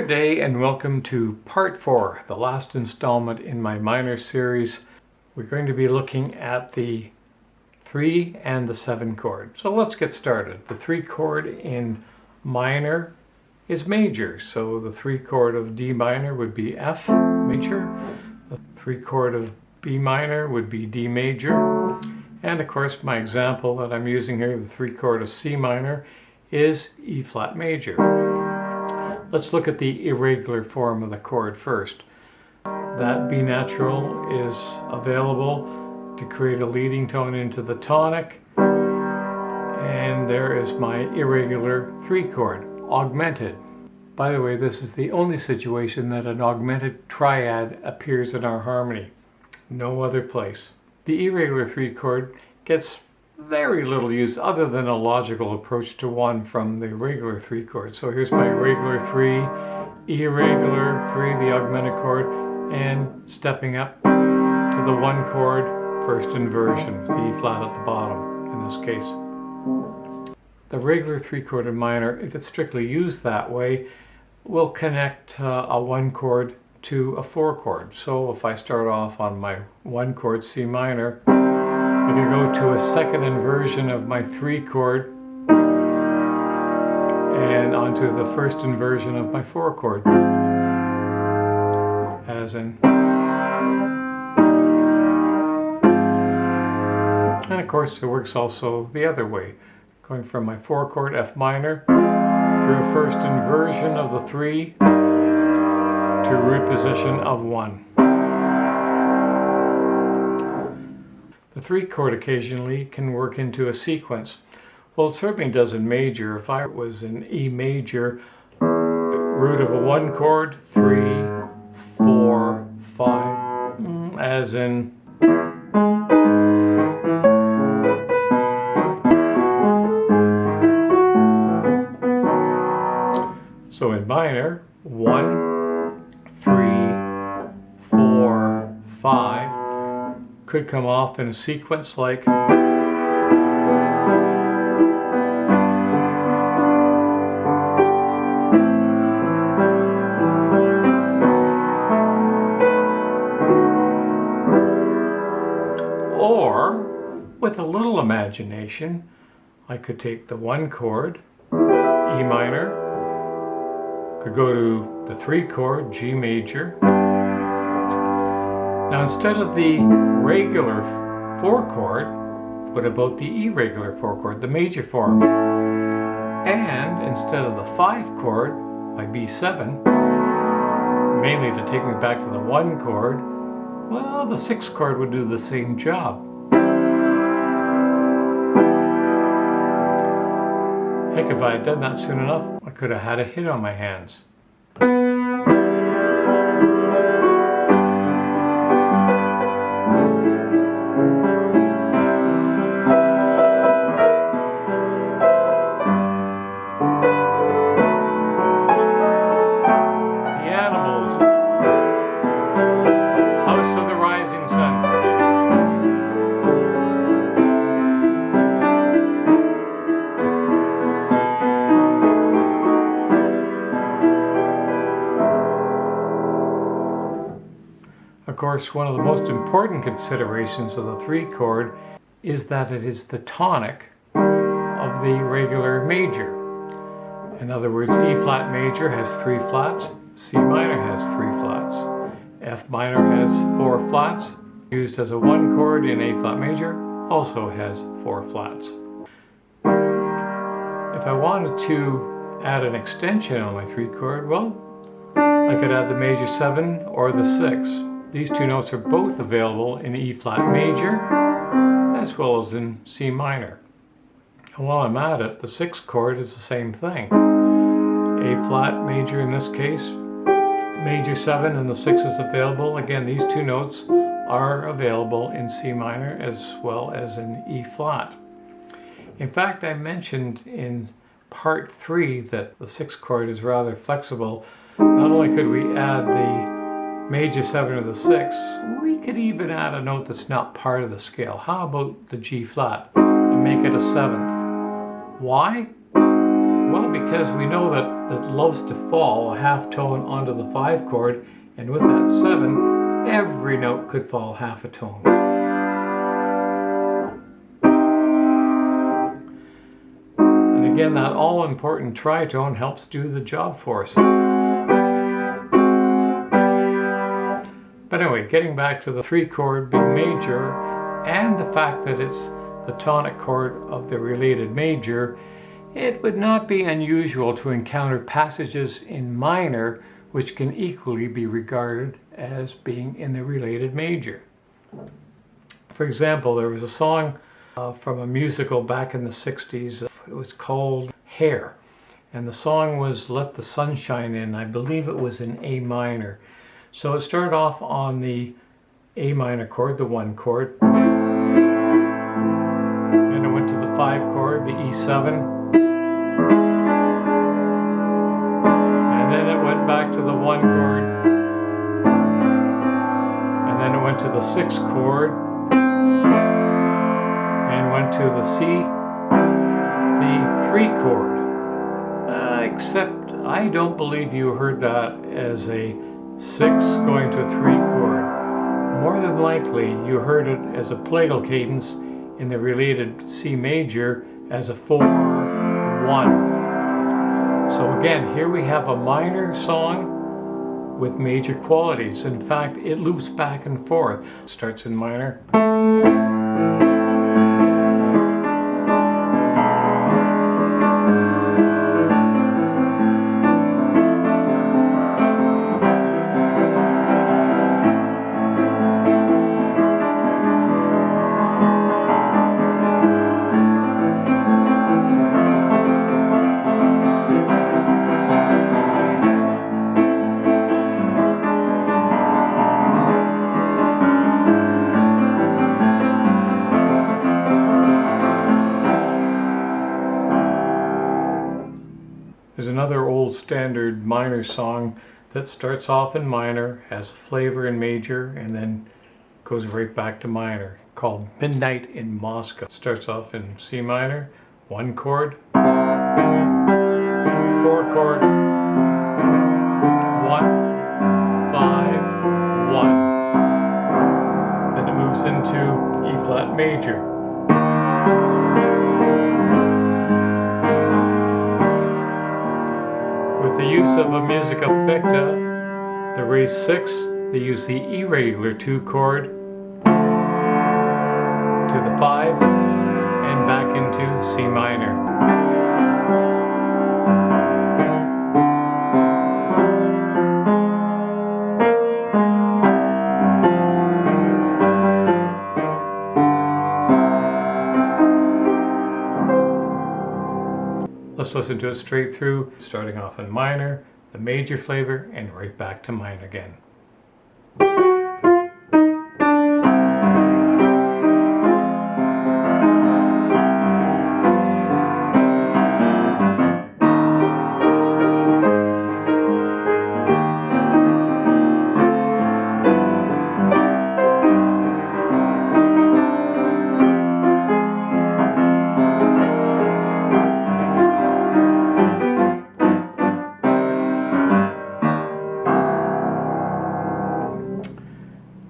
Good day and welcome to part 4, the last installment in my minor series. We're going to be looking at the 3 and the 7 chord. So let's get started. The 3 chord in minor is major, so the 3 chord of D minor would be F major, the 3 chord of B minor would be D major, and of course my example that I'm using here, the 3 chord of C minor, is E flat major. Let's look at the irregular form of the chord first. That B natural is available to create a leading tone into the tonic, and there is my irregular 3 chord, augmented. By the way, this is the only situation that an augmented triad appears in our harmony. No other place. The irregular 3 chord gets very little use other than a logical approach to 1 from the regular 3 chord. So here's my regular 3, irregular 3, the augmented chord, and stepping up to the 1 chord, first inversion, the E flat at the bottom in this case. The regular 3 chord in minor, if it's strictly used that way, will connect a 1 chord to a 4 chord. So if I start off on my 1 chord C minor, I could go to a second inversion of my 3 chord and onto the first inversion of my 4 chord, as in. And of course it works also the other way, going from my 4 chord F minor through first inversion of the 3 to root position of 1. The 3 chord occasionally can work into a sequence. Well, it certainly does in major. If I was in E major, root of a 1 chord, 3, 4, 5, as in. So in minor, 1, 3, 4, 5, could come off in a sequence like, or with a little imagination I could take the 1 chord E minor, could go to the 3 chord G major. Now instead of the regular 4 chord, what about the irregular 4 chord, the major form? And instead of the 5 chord, my B7, mainly to take me back to the 1 chord, well, the 6 chord would do the same job. Heck, if I had done that soon enough, I could have had a hit on my hands. Of course, one of the most important considerations of the 3 chord is that it is the tonic of the regular major. In other words, E flat major has 3 flats, C minor has 3 flats, F minor has 4 flats, used as a 1 chord in A flat major also has 4 flats. If I wanted to add an extension on my 3 chord, well, I could add the major 7 or the 6. These 2 notes are both available in E flat major as well as in C minor. And while I'm at it, the 6 chord is the same thing. A flat major in this case, major 7 and the 6 is available. Again, these 2 notes are available in C minor as well as in E flat. In fact, I mentioned in part 3 that the 6 chord is rather flexible. Not only could we add the major 7 or the 6, we could even add a note that's not part of the scale. How about the G flat and make it a 7th? Why? Well, because we know that it loves to fall a half tone onto the 5 chord, and with that 7, every note could fall half a tone. And again, that all-important tritone helps do the job for us. But anyway, getting back to the 3 chord being major, and the fact that it's the tonic chord of the related major, it would not be unusual to encounter passages in minor which can equally be regarded as being in the related major. For example, there was a song from a musical back in the 60s. It was called Hair, and the song was Let the Sun Shine In. I believe it was in A minor. So it started off on the A minor chord, the 1 chord, and it went to the 5 chord, the E7, and then it went back to the 1 chord, and then it went to the 6 chord, and went to the C, the 3 chord. Except I don't believe you heard that as a 6 going to a 3 chord. More than likely you heard it as a plagal cadence in the related C major as a 4-1. So again, here we have a minor song with major qualities. In fact, it loops back and forth. It starts in minor, There's another old standard minor song that starts off in minor, has a flavor in major, and then goes right back to minor, called Midnight in Moscow. Starts off in C minor, 1 chord, 4 chord, 1, 5, 1. Then it moves into E flat major. With the use of a musica ficta, the raised 6, they use the irregular 2 chord to the 5 and back into C minor. Let's listen to it straight through, starting off in minor, the major flavor, and right back to minor again.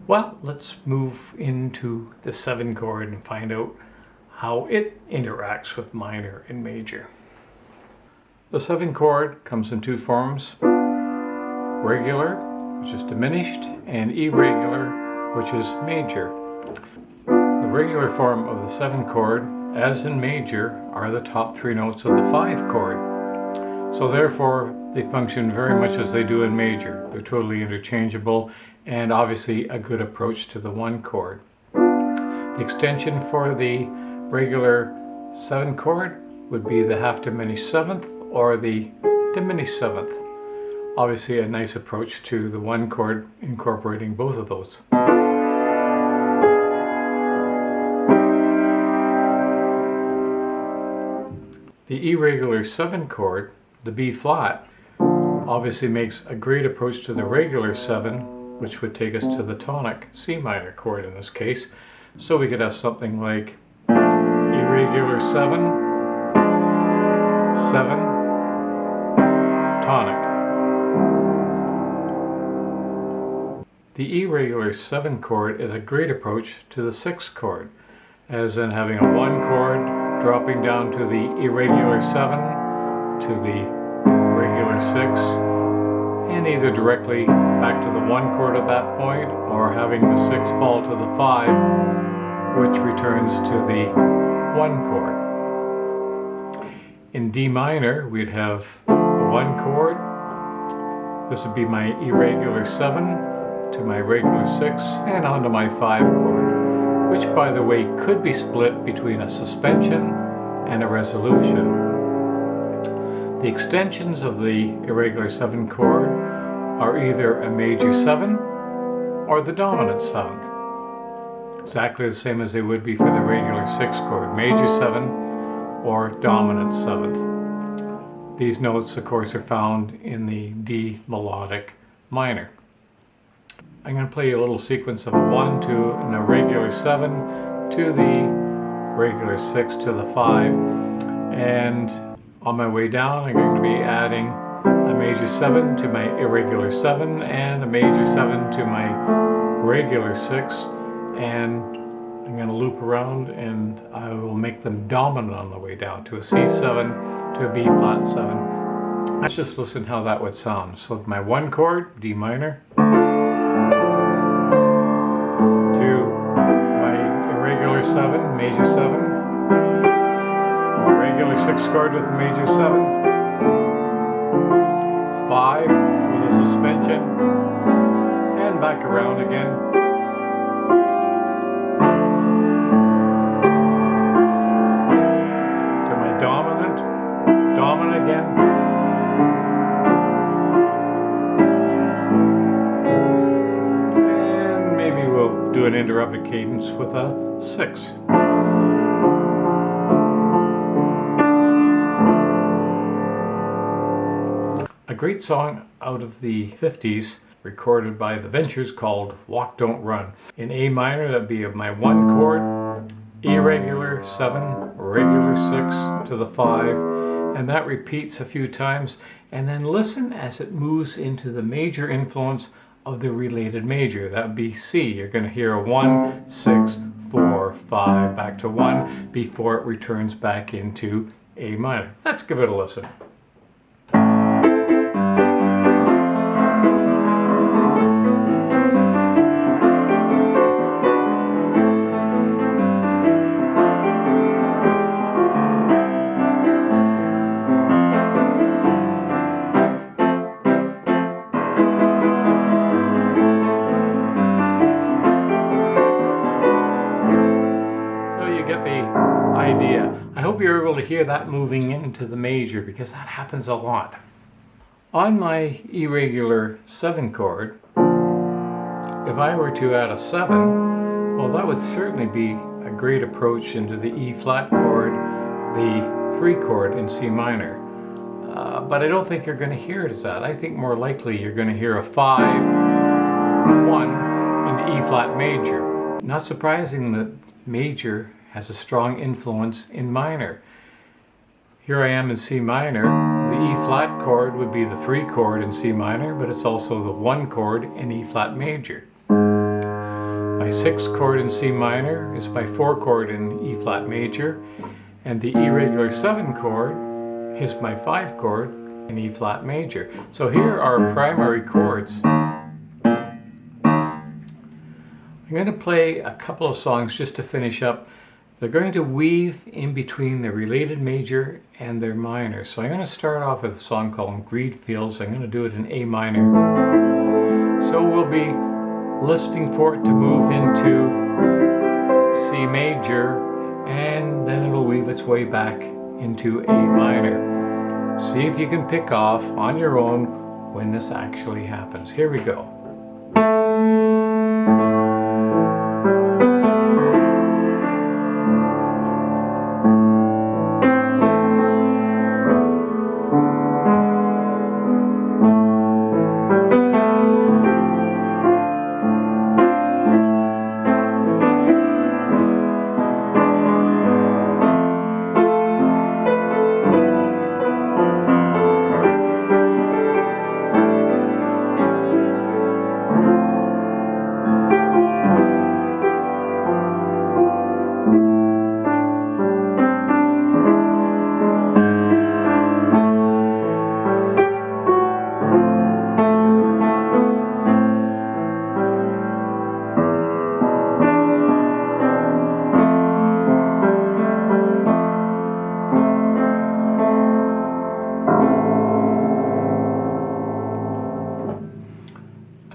Well, let's move into the 7 chord and find out how it interacts with minor and major. The 7 chord comes in 2 forms: regular, which is diminished, and irregular, which is major. The regular form of the 7 chord, as in major, are the top 3 notes of the 5 chord. So therefore, they function very much as they do in major. They're totally interchangeable, and obviously a good approach to the 1 chord. The extension for the regular 7 chord would be the half diminished 7th or the diminished 7th. Obviously a nice approach to the 1 chord, incorporating both of those. The irregular 7 chord, the B flat, obviously makes a great approach to the regular 7, which would take us to the tonic C minor chord in this case. So we could have something like irregular 7, 7, tonic. The irregular 7 chord is a great approach to the 6 chord, as in having a 1 chord dropping down to the irregular 7 to the regular 6, and either directly back to the 1 chord at that point, or having the 6 fall to the 5, which returns to the 1 chord. In D minor, we'd have a 1 chord. This would be my irregular 7 to my regular 6 and onto my 5 chord, which by the way could be split between a suspension and a resolution. The extensions of the irregular 7 chord are either a major 7 or the dominant 7th. Exactly the same as they would be for the regular 6 chord, major 7 or dominant 7th. These notes, of course, are found in the D melodic minor. I'm going to play you a little sequence of a 1 to an irregular 7 to the regular 6 to the 5, and on my way down I'm going to be adding a major 7 to my irregular 7 and a major 7 to my regular 6, and I'm going to loop around and I will make them dominant on the way down to a C7 to a B flat 7. Let's just listen how that would sound. So my 1 chord, D minor, to my irregular 7, major 7, regular 6 chord with a major 7, 5 with a suspension, and back around again. To my dominant again. Do an interrupted cadence with a 6. A great song out of the 50s recorded by the Ventures called Walk Don't Run. In A minor, that'd be my 1 chord, irregular 7, regular 6 to the 5, and that repeats a few times, and then listen as it moves into the major influence of the related major. That would be C. You're going to hear a 1, 6, 4, 5, back to 1 before it returns back into A minor. Let's give it a listen. I hope you're able to hear that moving into the major, because that happens a lot. On my irregular 7 chord, if I were to add a 7, well, that would certainly be a great approach into the E flat chord, the 3 chord in C minor. But I don't think you're going to hear it as that. I think more likely you're going to hear a 5, 1 in the E flat major. Not surprising that major has a strong influence in minor. Here I am in C minor. The E flat chord would be the 3 chord in C minor, but it's also the 1 chord in E flat major. My 6 chord in C minor is my 4 chord in E flat major, and the irregular 7 chord is my 5 chord in E flat major. So here are primary chords. I'm going to play a couple of songs just to finish up. They're going to weave in between the related major and their minor. So I'm going to start off with a song called Greed Fields. I'm going to do it in A minor. So we'll be listening for it to move into C major, and then it'll weave its way back into A minor. See if you can pick off on your own when this actually happens. Here we go.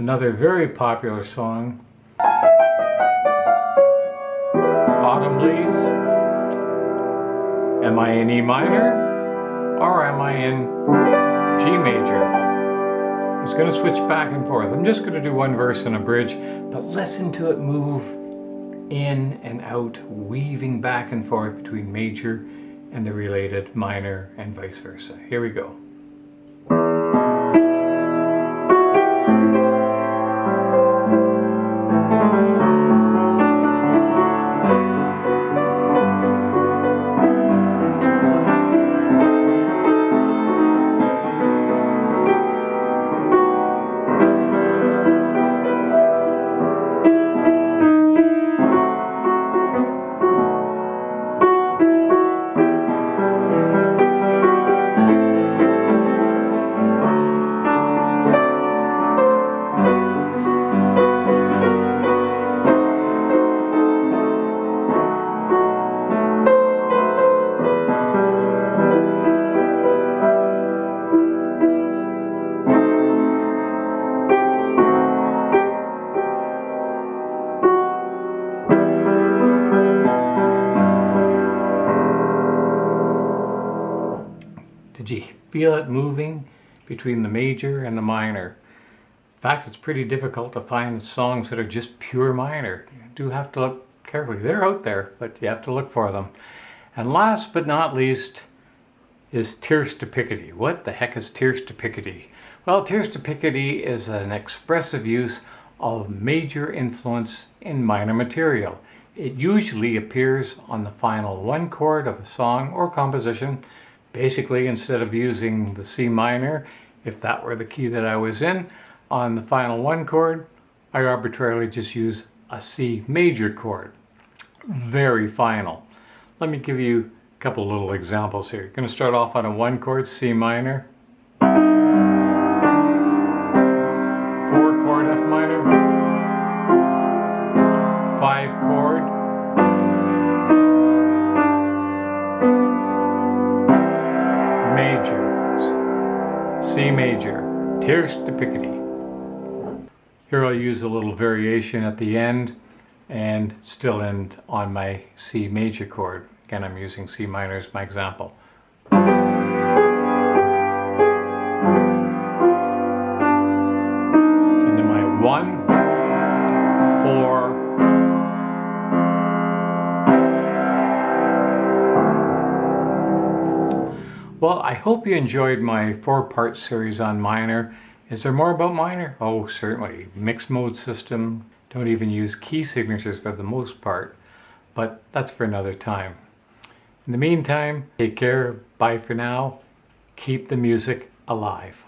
Another very popular song, Autumn Leaves. Am I in E minor or am I in G major? It's going to switch back and forth. I'm just going to do one verse and a bridge, but listen to it move in and out, weaving back and forth between major and the related minor and vice versa. Here we go. Did you feel it moving between the major and the minor? In fact, it's pretty difficult to find songs that are just pure minor. You do have to look carefully. They're out there, but you have to look for them. And last but not least is tierce to Picardy. What the heck is tierce to Picardy? Well, tierce to Picardy is an expressive use of major influence in minor material. It usually appears on the final one chord of a song or composition. Basically, instead of using the C minor, if that were the key that I was in, on the final one chord, I arbitrarily just use a C major chord. Very final. Let me give you a couple little examples here. You're going to start off on a one chord, C minor, 4 chord F minor, 5 chord, major, C major, tierce to Picardy. Here I'll use a little variation at the end and still end on my C major chord. Again, I'm using C minor as my example. Into my 1, 4, well, I hope you enjoyed my 4-part series on minor. Is there more about minor? Oh, certainly. Mixed mode system. Don't even use key signatures for the most part, but that's for another time. In the meantime, take care. Bye for now. Keep the music alive.